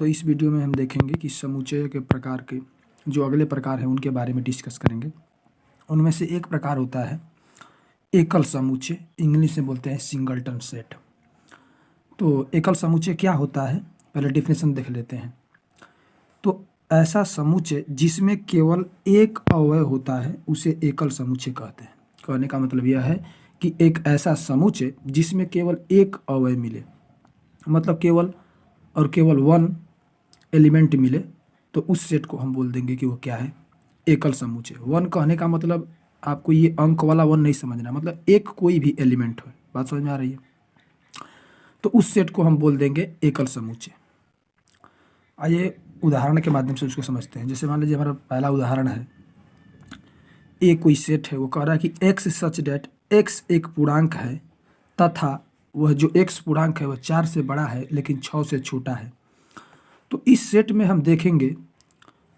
तो इस वीडियो में हम देखेंगे कि समुच्चय के प्रकार के जो अगले प्रकार हैं उनके बारे में डिस्कस करेंगे। उनमें से एक प्रकार होता है एकल समुच्चय, इंग्लिश में बोलते हैं सिंगलटन सेट। तो एकल समुच्चय क्या होता है, पहले डेफिनेशन देख लेते हैं। तो ऐसा समुच्चय जिसमें केवल एक अवयव होता है उसे एकल समुच्चय कहते हैं। कहने का मतलब यह है कि एक ऐसा समुच्चय जिसमें केवल एक अवयव मिले, मतलब केवल और केवल वन एलिमेंट मिले, तो उस सेट को हम बोल देंगे कि वो क्या है, एकल समुच्चय। वन कहने का मतलब आपको ये अंक वाला वन नहीं समझना, मतलब एक कोई भी एलिमेंट हो। बात समझ में आ रही है? तो उस सेट को हम बोल देंगे एकल समुच्चय। आइए उदाहरण के माध्यम से उसको समझते हैं। जैसे मान लीजिए हमारा पहला उदाहरण है, एक कोई सेट है, वो कह रहा है कि एक्स सच डेट एक्स एक पूर्णांक है तथा वह जो एक्स पूर्णांक है वह 4 से बड़ा है लेकिन 6 से छोटा है। तो इस सेट में हम देखेंगे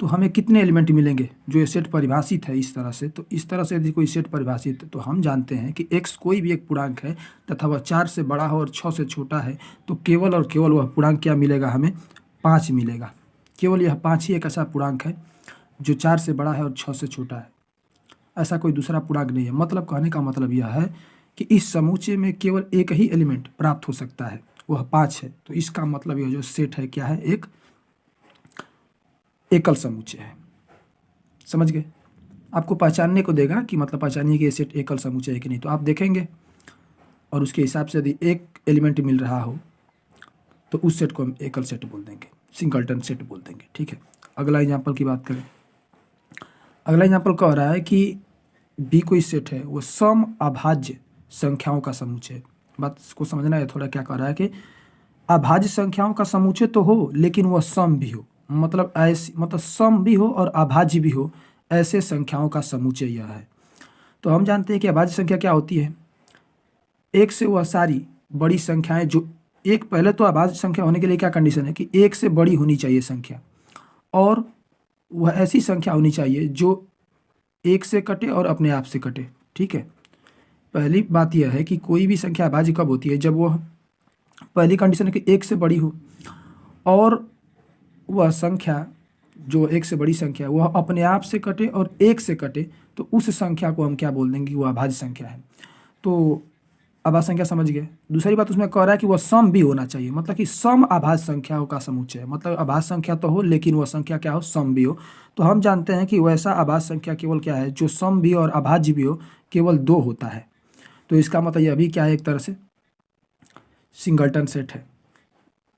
तो हमें कितने एलिमेंट मिलेंगे। जो ये सेट परिभाषित है इस तरह से, तो इस तरह से यदि कोई सेट परिभाषित है तो हम जानते हैं कि x कोई भी एक पूर्णांक है तथा वह 4 से बड़ा हो और 6 से छोटा है, तो केवल और केवल वह पूर्णांक क्या मिलेगा, हमें 5 मिलेगा। केवल यह 5 ही एक ऐसा पूर्णांक है जो 4 से बड़ा है और 6 से छोटा है, ऐसा कोई दूसरा पूर्णांक नहीं है। मतलब कहने का मतलब यह है कि इस समुच्चय में केवल एक ही एलिमेंट प्राप्त हो सकता है, वह 5 है। तो इसका मतलब यह जो सेट है क्या है, एक एकल समुच्चय है। समझ गए? आपको पहचानने को देगा कि मतलब पहचानिए कि ये सेट एकल समुच्चय है कि नहीं। तो आप देखेंगे और उसके हिसाब से यदि एक एलिमेंट मिल रहा हो तो उस सेट को हम एकल सेट बोल देंगे, सिंगलटन सेट बोल देंगे। ठीक है, अगला एग्जाम्पल की बात करें। अगला एग्जाम्पल कह रहा है कि बी कोई सेट है, वो सम अभाज्य संख्याओं का समुच्चय है। बात को समझना है थोड़ा। क्या कह रहा है कि अभाज्य संख्याओं का समुच्चय तो हो लेकिन वह सम भी हो, मतलब ऐसी, मतलब सम भी हो और अभाज्य भी हो, ऐसे संख्याओं का समुच्चय यह है। तो हम जानते हैं कि अभाज्य संख्या क्या होती है, एक से वह सारी बड़ी संख्याएं जो एक, पहले तो अभाज्य संख्या होने के लिए क्या कंडीशन है कि एक से बड़ी होनी चाहिए संख्या, और वह ऐसी संख्या होनी चाहिए जो एक से कटे और अपने आप से कटे। ठीक है, पहली बात यह है कि कोई भी संख्या अभाज्य कब होती है, जब वह, पहली कंडीशन है कि एक से बड़ी हो और वह संख्या जो एक से बड़ी संख्या है वह अपने आप से कटे और एक से कटे, तो उस संख्या को हम क्या बोल देंगे, वह अभाज्य संख्या है। तो अभाज्य संख्या समझ गए। दूसरी बात उसमें कह रहा है कि वह सम भी होना चाहिए, मतलब कि सम अभाज्य संख्याओं का समुच्चय है, मतलब अभाज्य संख्या तो हो लेकिन वह संख्या क्या हो, सम भी हो। तो हम जानते हैं कि वैसा अभाज्य संख्या केवल क्या है, जो सम भी और अभाज्य भी हो, केवल 2 होता है। तो इसका मतलब यह भी क्या है, एक तरह से सिंगलटन सेट है।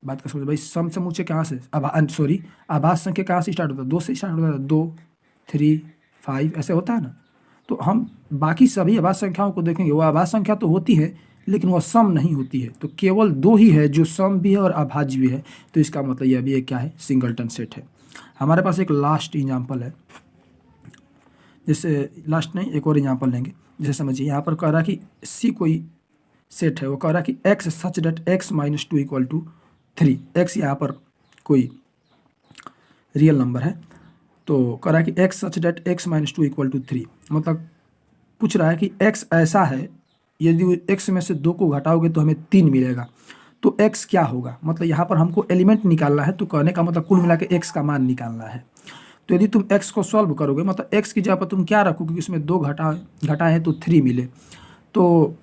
बात का समझ भाई। सम समुच्चय कहाँ से, अभाज्य संख्या कहाँ से स्टार्ट होता है, 2 से स्टार्ट होता है, 2, 3, 5 ऐसे होता है ना। तो हम बाकी सभी अभाज्य संख्याओं को देखेंगे, वह अभाज्य संख्या तो होती है लेकिन वह सम नहीं होती है। तो केवल 2 ही है जो सम भी है और अभाज्य भी है। तो इसका मतलब यह भी एक क्या है, सिंगलटन सेट है। हमारे पास एक लास्ट एग्जाम्पल है, जैसे लास्ट नहीं, एक और एग्जाम्पल लेंगे। जैसे समझिए यहाँ पर कह रहा है कि सी कोई सेट है, वो कह रहा है कि x such that x minus 2 equal to 3। X यहाँ पर कोई रियल नंबर है, तो कह रहा है कि x such that x minus 2 equal to 3, मतलब पूछ रहा है कि एक्स ऐसा है, यदि एक्स में से 2 को घटाओगे तो हमें 3 मिलेगा, तो एक्स क्या होगा। मतलब यहाँ पर हमको एलिमेंट निकालना है, तो कहने का मतलब कुल मिला के एक्स का मान निकालना है। तो यदि तुम एक्स को सॉल्व करोगे, मतलब एक्स की जगह पर तुम क्या रखोगे कि उसमें 2 घटाएं तो 3 मिले, तो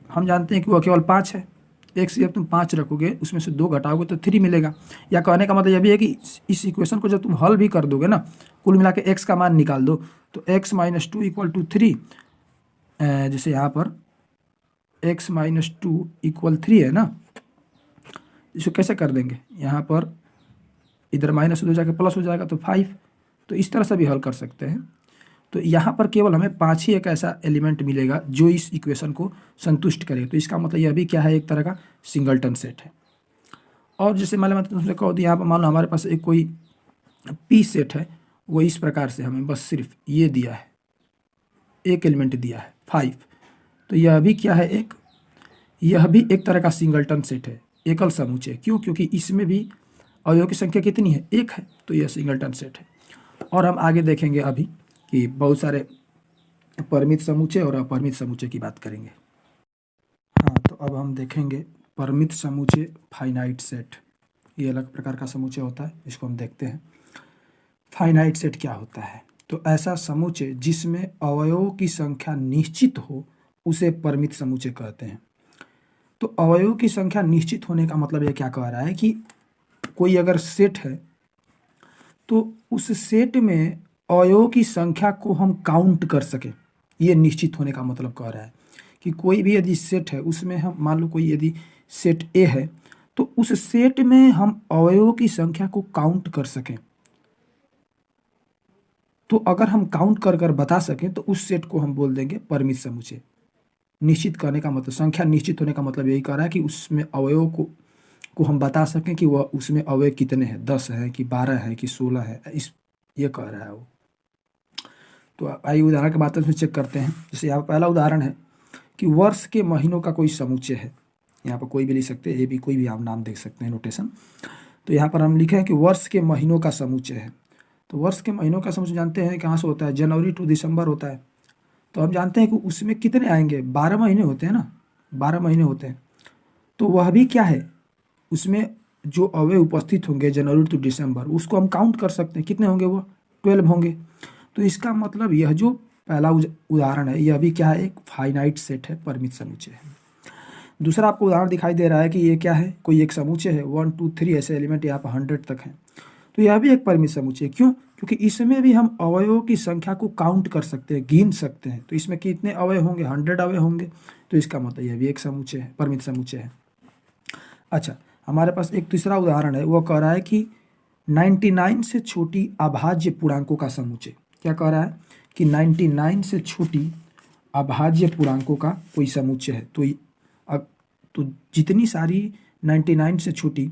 हम जानते हैं कि वह केवल 5 है। एक्स की जब तुम 5 रखोगे, उसमें से 2 घटाओगे तो 3 मिलेगा। या कहने का मतलब यह भी है कि इस इक्वेशन को जब तुम हल भी कर दोगे ना, कुल मिला के एक्स का मान निकाल दो, तो एक्स माइनस 2 इक्वल टू 3, जैसे यहाँ पर x माइनस 2 इक्वल 3 है ना, इसको कैसे कर देंगे, यहाँ पर इधर माइनस हो जाएगा प्लस हो जाएगा तो 5। तो इस तरह से भी हल कर सकते हैं। तो यहाँ पर केवल हमें 5 ही एक ऐसा एलिमेंट मिलेगा जो इस इक्वेशन को संतुष्ट करे। तो इसका मतलब यह भी क्या है, एक तरह का सिंगलटन सेट है। और जैसे मान लो कहो तो यहाँ पर मान लो हमारे पास एक कोई पी सेट है, वो इस प्रकार से हमें बस सिर्फ ये दिया है, एक एलिमेंट दिया है 5। तो यह भी क्या है, यह भी एक तरह का सिंगलटन सेट है, एकल समुच्चय। क्यों? क्योंकि इसमें भी अवयवों की संख्या कितनी है, 1 है, तो यह सिंगलटन सेट है। और हम आगे देखेंगे अभी कि बहुत सारे परिमित समुच्चय और अपरिमित समुच्चय की बात करेंगे। हाँ, तो अब हम देखेंगे परिमित समुच्चय फाइनाइट सेट। ये अलग प्रकार का समुच्चय होता है, इसको हम देखते हैं। फाइनाइट सेट क्या होता है? तो ऐसा समुच्चय जिसमें अवयवों की संख्या निश्चित हो उसे परिमित समुच्चय कहते हैं। तो अवयवों की संख्या निश्चित होने का मतलब ये क्या कह रहा है कि कोई अगर सेट है तो उस सेट में अवयवों की संख्या को हम काउंट कर सकें, ये निश्चित होने का मतलब कह रहा है कि कोई भी यदि सेट है उसमें हम मान लो कोई यदि सेट ए है तो उस सेट में हम अवयवों की संख्या को काउंट कर सकें। तो अगर हम काउंट कर कर बता सकें तो उस सेट को हम बोल देंगे परिमित समुच्चय। निश्चित करने का मतलब, संख्या निश्चित होने का मतलब यही कह रहा है कि उसमें अवयवों को हम बता सकें कि वह उसमें अवयव कितने हैं, 10 है कि 12 है कि 16 है, इस ये कह रहा है वो। तो आइए उदाहरण के माध्यम से चेक करते हैं। जैसे यहाँ पहला उदाहरण है कि वर्ष के महीनों का कोई समुच्चय है। यहाँ पर कोई भी लिख सकते हैं, ये भी कोई भी आप नाम देख सकते हैं नोटेशन। तो यहाँ पर हम लिखे हैं कि वर्ष के महीनों का समुच्चय है। तो वर्ष के महीनों का समुच्चय जानते हैं कहाँ से होता है? जनवरी टू दिसंबर होता है। तो हम जानते हैं कि उसमें कितने आएंगे? 12 महीने होते हैं ना, 12 महीने होते हैं। तो वह भी क्या है, उसमें जो अवयव उपस्थित होंगे जनवरी टू दिसंबर उसको हम काउंट कर सकते हैं, कितने होंगे? वो 12 होंगे। तो इसका मतलब यह जो पहला उदाहरण है यह भी क्या है? एक फाइनाइट सेट है, परिमित समुच्चय है। दूसरा आपको उदाहरण दिखाई दे रहा है कि ये क्या है? कोई एक समुच्चय है, 1 2 3 ऐसे एलिमेंट यहाँ पर 100 तक हैं। तो यह भी एक परिमित समुच्चय है। क्यों? क्योंकि इसमें भी हम अवयवों की संख्या को काउंट कर सकते हैं, गिन सकते हैं। तो इसमें कितने अवयव होंगे? 100 अवयव होंगे। तो इसका मतलब यह भी एक समुच्चय है, परिमित समुच्चय है। अच्छा, हमारे पास एक तीसरा उदाहरण है, वो कह रहा है कि 99 से छोटी अभाज्य पूर्णांकों का समुच्चय। क्या कह रहा है? कि 99 से छोटी अभाज्य पूर्णांकों का कोई समुच्चय है। तो जितनी सारी 99 से छोटी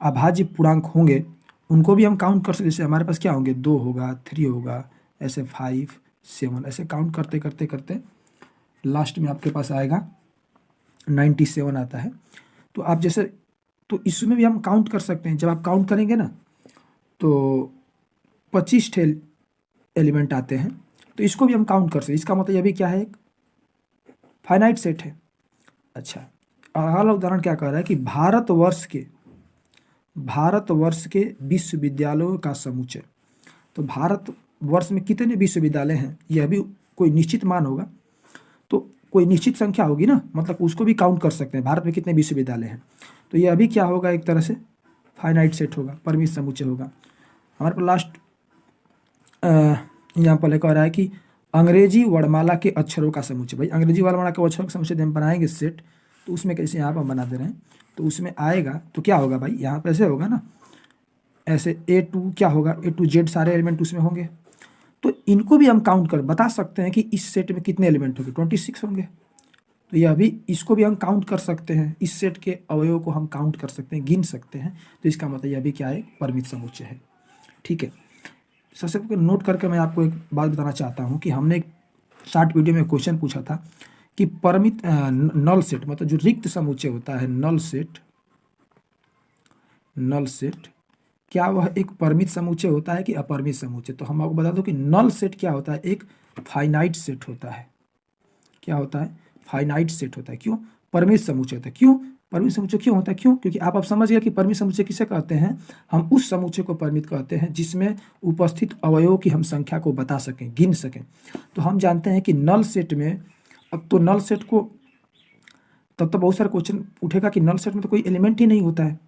अभाज्य पूर्णांक होंगे उनको भी हम काउंट कर सकते। जैसे हमारे पास क्या होंगे? 2 होगा, 3 होगा, ऐसे 5 7 ऐसे काउंट करते करते करते लास्ट में आपके पास आएगा 97 आता है। तो आप जैसे, तो इसमें भी हम काउंट कर सकते हैं। जब आप काउंट करेंगे ना तो 25 एलिमेंट आते हैं, तो इसको भी हम काउंट कर सकते हैं। इसका मतलब यह भी क्या है? एक फाइनाइट सेट है। अच्छा, अगला उदाहरण क्या कह रहा है कि भारतवर्ष के विश्वविद्यालयों का समुच्चय। तो भारतवर्ष में कितने विश्वविद्यालय हैं यह भी कोई निश्चित मान होगा, तो कोई निश्चित संख्या होगी ना, मतलब उसको भी काउंट कर सकते हैं भारत में कितने विश्वविद्यालय हैं। तो यह भी क्या होगा? एक तरह से फाइनाइट सेट होगा, परिमित समुच्चय होगा। हमारे पास लास्ट यहाँ पर कह रहा है कि अंग्रेजी वर्णमाला के अक्षरों का समुच्चय। भाई अंग्रेजी वर्णमाला के अक्षरों का समुच्चय हम बनाएंगे सेट, तो उसमें कैसे यहाँ पर बना दे रहे हैं, तो उसमें आएगा तो क्या होगा भाई? यहाँ पर ऐसे होगा ना, ऐसे A2 क्या होगा? A to Z सारे एलिमेंट उसमें होंगे। तो इनको भी हम काउंट कर बता सकते हैं कि इस सेट में कितने एलिमेंट होंगे? 26 होंगे। तो यह भी, इसको भी हम काउंट कर सकते हैं, इस सेट के अवयवों को हम काउंट कर सकते हैं, गिन सकते हैं। तो इसका मतलब यह भी क्या है? परिमित समुच्चय है। ठीक है, सबसे पहले नोट करके मैं आपको एक बात बताना चाहता हूँ कि हमने एक शॉर्ट वीडियो में क्वेश्चन पूछा था कि परिमित नल सेट, मतलब जो रिक्त समुच्चय होता है, नल सेट क्या वह एक परिमित समुच्चय होता है कि अपरिमित समुच्चय? तो हम आपको बता दो कि नल सेट क्या होता है? एक फाइनाइट सेट होता है। क्या होता है? फाइनाइट सेट होता है। क्यों? परिमित समुच्चय होता है। क्यों परिमित समुच्चय क्यों होता है? क्यों? क्योंकि आप समझ गए कि परिमित समुच्चय किसे कहते हैं? हम उस समुच्चय को परिमित कहते हैं जिसमें उपस्थित अवयवों की हम संख्या को बता सकें, गिन सकें। तो हम जानते हैं कि नल सेट में, अब तो नल सेट को, तब तो बहुत सारे क्वेश्चन उठेगा कि नल सेट में तो कोई एलिमेंट ही नहीं होता है।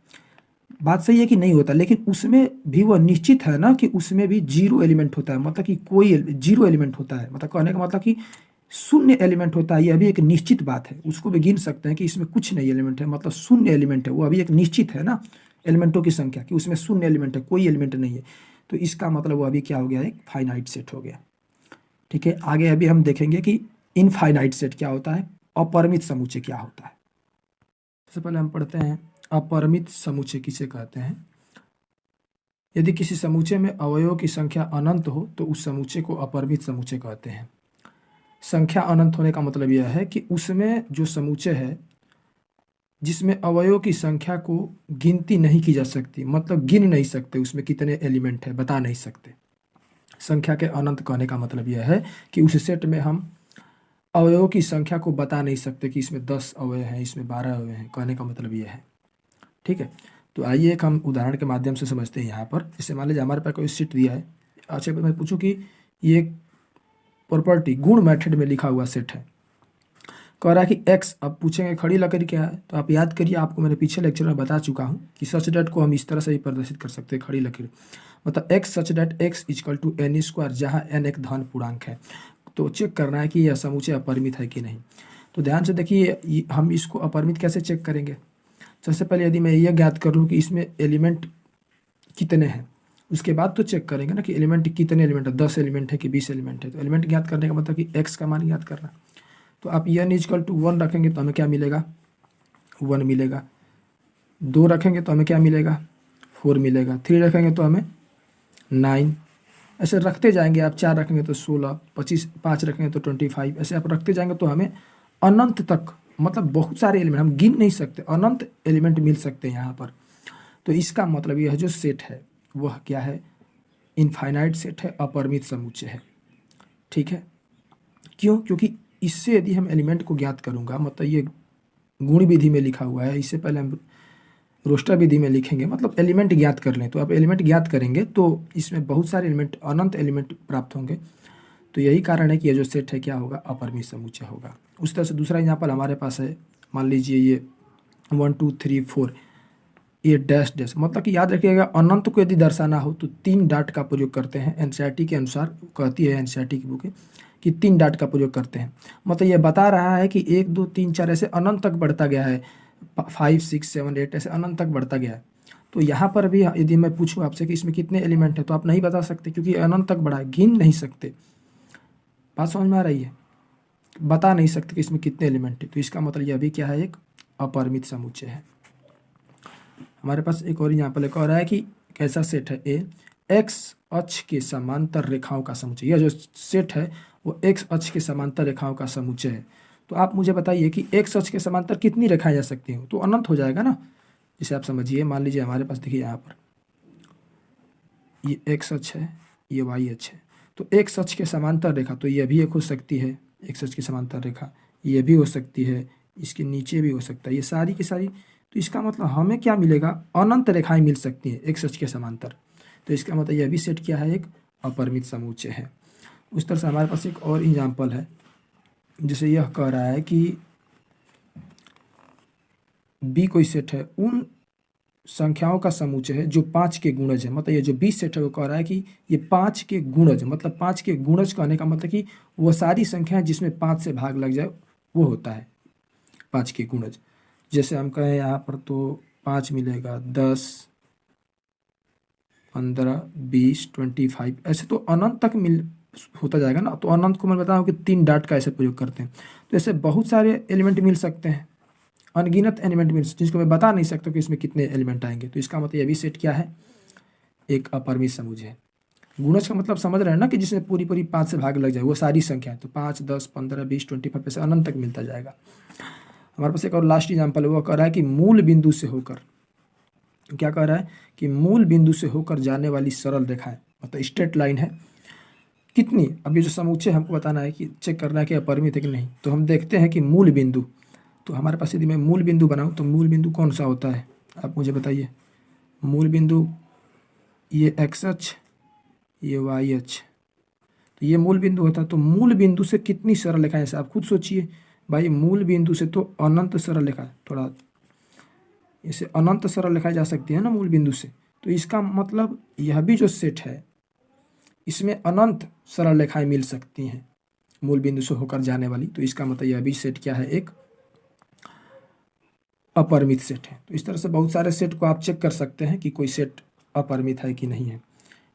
बात सही है कि नहीं होता, लेकिन उसमें भी वह निश्चित है ना कि उसमें भी 0 एलिमेंट होता है, मतलब कि कोई 0 एलिमेंट होता है। मतलब कहने का मतलब कि शून्य एलिमेंट होता है, यह भी एक निश्चित बात है। उसको भी गिन सकते हैं कि इसमें कुछ नहीं एलिमेंट है, मतलब शून्य एलिमेंट है, वो अभी एक निश्चित है ना एलिमेंटों की संख्या, कि उसमें शून्य एलिमेंट है, कोई एलिमेंट नहीं है। तो इसका मतलब वो अभी क्या हो गया? एक फाइनाइट सेट हो गया। ठीक है, आगे अभी हम देखेंगे कि इनफाइनाइट सेट क्या होता है, अपरिमित समुच्चय क्या होता है। सबसे पहले हम पढ़ते हैं अपरिमित समुच्चय किसे कहते हैं। यदि किसी समुच्चय में अवयवों की संख्या अनंत हो तो उस समुच्चय को अपरिमित समुच्चय कहते हैं। संख्या अनंत होने का मतलब यह है कि उसमें जो समुच्चय है जिसमें अवयवों की संख्या को गिनती नहीं की जा सकती, मतलब गिन नहीं सकते उसमें कितने एलिमेंट है, बता नहीं सकते। संख्या के अनंत कहने का मतलब यह है कि उस सेट में हम अवयवों की संख्या को बता नहीं सकते कि इसमें 10 अवयव हैं, इसमें 12 अवयव हैं। कहने का मतलब यह है। ठीक है, तो आइए एक हम उदाहरण के माध्यम से समझते हैं यहाँ पर। जैसे मान लीजिए हमारे पास कोई सेट दिया है। अच्छा मैं पूछूं कि ये प्रॉपर्टी गुण मेथड में लिखा हुआ सेट है, कह रहा है कि एक्स। अब पूछेंगे खड़ी लकड़ी क्या है, तो आप याद करिए, आपको मैंने पीछे लेक्चर में बता चुका हूँ कि सच डेट को हम इस तरह से ही प्रदर्शित कर सकते हैं, खड़ी लकड़ी मतलब x such that x equal to n square, जहाँ एन एक धन पूर्णांक है। तो चेक करना है कि यह समुच्चय अपरिमित है कि नहीं। तो ध्यान से देखिए, हम इसको अपरिमित कैसे चेक करेंगे। सबसे पहले यदि मैं यह ज्ञात कर लूँ कि इसमें एलिमेंट कितने हैं, उसके बाद तो चेक करेंगे ना कि एलिमेंट कितने एलिमेंट है, 10 एलिमेंट है कि 20 एलिमेंट है। तो एलिमेंट ज्ञात करने का मतलब कि एक्स का मान ज्ञात करना। तो आप एन इक्वल टू 1 रखेंगे तो हमें क्या मिलेगा, 1 मिलेगा। 2 रखेंगे तो हमें क्या मिलेगा, 4 मिलेगा। 3 रखेंगे तो हमें 9। ऐसे रखते जाएंगे आप। 4 रखेंगे तो 16, 25, 5 रखेंगे तो 25। ऐसे आप रखते जाएंगे तो हमें अनंत तक, मतलब बहुत सारे एलिमेंट, हम गिन नहीं सकते, अनंत एलिमेंट मिल सकते हैं यहाँ पर। तो इसका मतलब यह जो सेट है वह क्या है, इनफाइनाइट सेट है, अपरिमित समुच्चय है। ठीक है, क्यों? क्योंकि इससे यदि हम एलिमेंट को ज्ञात करूँगा, मतलब ये गुण विधि में लिखा हुआ है, इससे पहले हम रोस्टर विधि में लिखेंगे, मतलब एलिमेंट ज्ञात कर लें। तो आप एलिमेंट ज्ञात करेंगे तो इसमें बहुत सारे एलिमेंट, अनंत एलिमेंट प्राप्त होंगे। तो यही कारण है कि ये जो सेट है क्या होगा, अपरिमित समुच्चय होगा। उस तरह से दूसरा एग्जाम्पल हमारे पास है, मान लीजिए ये 1 2 3 4, ये डैश डैश, मतलब कि याद रखिएगा, अनंत को यदि दर्शाना हो तो 3 डाट का प्रयोग करते हैं। एनसीईआरटी के अनुसार कहती है, एनसीईआरटी की बुक है, कि 3 डाट का प्रयोग करते हैं। मतलब ये बता रहा है कि 1 2 3 4 ऐसे अनंत तक बढ़ता गया है, 5 6 7 8 ऐसे अनंत तक बढ़ता गया है। तो यहाँ पर भी यदि मैं पूछूँ आपसे कि इसमें कितने एलिमेंट हैं, तो आप नहीं बता सकते, क्योंकि अनंत तक बढ़ा है, गिन नहीं सकते। बात समझ में आ रही है, बता नहीं सकते कि इसमें कितने एलिमेंट है। तो इसका मतलब यह भी क्या है, एक अपरिमित समुच्चय है। हमारे पास एक और एग्जाम्पल एक और है कि कैसा सेट है, ए एक्स अक्ष के समांतर रेखाओं का समुच्चय। यह जो सेट है वो एक्स अक्ष के समांतर रेखाओं का समुच्चय है। तो आप मुझे बताइए कि एक्स अक्ष के समांतर कितनी रेखाएं जा सकती हैं, तो अनंत हो जाएगा ना। जैसे आप समझिए, मान लीजिए हमारे पास देखिए यहाँ पर ये एक्स अक्ष है, ये वाई अक्ष है। तो एक्स अक्ष के समांतर रेखा, तो यह भी एक हो सकती है, एक्स अक्ष की समांतर रेखा ये भी हो सकती है, इसके नीचे भी हो सकता है, ये सारी की सारी। तो इसका मतलब हमें क्या मिलेगा, अनंत रेखाएं मिल सकती हैं एक्स अक्ष के समांतर। तो इसका मतलब यह भी सेट क्या है, एक अपरिमित समुच्चय है। उस तरह से हमारे पास एक और एग्जाम्पल है, जैसे यह कह रहा है कि बी कोई सेट है, उन संख्याओं का समुच्चय है जो 5 के गुणज है। मतलब ये जो 20 सेट है वो कह रहा है कि ये 5 के गुणज, मतलब 5 के गुणज कहने का मतलब कि वो सारी संख्याएं जिसमें 5 से भाग लग जाए वो होता है 5 के गुणज। जैसे हम कहें यहाँ पर तो 5 मिलेगा, 10 15 20 25, ऐसे तो अनंत तक मिल होता जाएगा ना। तो अनंत को मैं बताऊँ कि 3 डाट का ऐसे प्रयोग करते हैं। तो ऐसे बहुत सारे एलिमेंट मिल सकते हैं, अनगिनत एलिमेंट मिल, जिसको मैं बता नहीं सकता कि इसमें कितने एलिमेंट आएंगे। तो इसका मतलब ये भी सेट क्या है, एक अपरिमित समुच्चय है। गुणज का मतलब समझ रहे हैं ना, कि जिसमें पूरी पूरी 5 से भाग लग जाए वो सारी संख्या है। तो 5 10 15 20 25 ऐसे अनंत तक मिलता जाएगा। हमारे पास एक और लास्ट एग्जाम्पल है, वो कह रहा है कि मूल बिंदु से होकर, क्या कह रहा है कि मूल बिंदु से होकर जाने वाली सरल रेखाएं, मतलब स्ट्रेट लाइन है, कितनी। अब ये जो समुच्चय हमको बताना है कि चेक करना है कि अपरिमित है कि नहीं। तो हम देखते हैं कि मूल बिंदु, तो हमारे पास यदि मैं मूल बिंदु बनाऊं तो मूल बिंदु कौन सा होता है, आप मुझे बताइए। मूल बिंदु ये एक्स अक्ष, ये वाई अक्ष, तो ये मूल बिंदु होता है। तो मूल बिंदु से कितनी सरल रेखाएं, ऐसे आप खुद सोचिए भाई, मूल बिंदु से तो अनंत सरल रेखा, थोड़ा इसे अनंत सरल रेखाएं जा सकती है ना मूल बिंदु से। तो इसका मतलब यह भी जो सेट है इसमें अनंत सरल रेखाएं मिल सकती हैं मूल बिंदु से होकर जाने वाली। तो इसका मतलब यह भी सेट क्या है, एक अपरिमित सेट है। तो इस तरह से बहुत सारे सेट को आप चेक कर सकते हैं कि कोई सेट अपरिमित है कि नहीं है।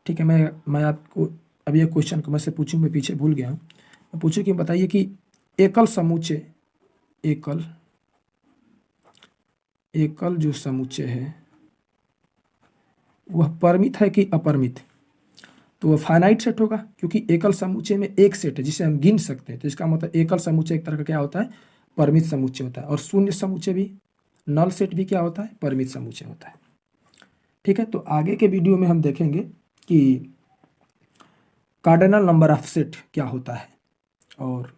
ठीक है, मैं आपको अभी एक क्वेश्चन को मैं से पूछूं, मैं पीछे भूल गया हूँ। मैं पूछूं कि बताइए कि एकल समुच्चय, एकल जो समुच्चय है वह परिमित है कि अपरिमित। तो वह फाइनाइट सेट होगा, क्योंकि एकल समुच्चय में एक सेट है जिसे हम गिन सकते हैं। तो इसका मतलब एकल समुच्चय एक तरह का क्या होता है, परिमित समुच्चय होता है। और शून्य समुच्चय भी, नल सेट भी क्या होता है, परिमित समुच्चय होता है। ठीक है, तो आगे के वीडियो में हम देखेंगे कि कार्डिनल नंबर ऑफ सेट क्या होता है, और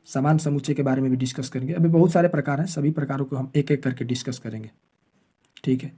समान समुच्चय के बारे में भी डिस्कस करेंगे। अभी बहुत सारे प्रकार हैं, सभी प्रकारों को हम एक एक करके डिस्कस करेंगे। ठीक है।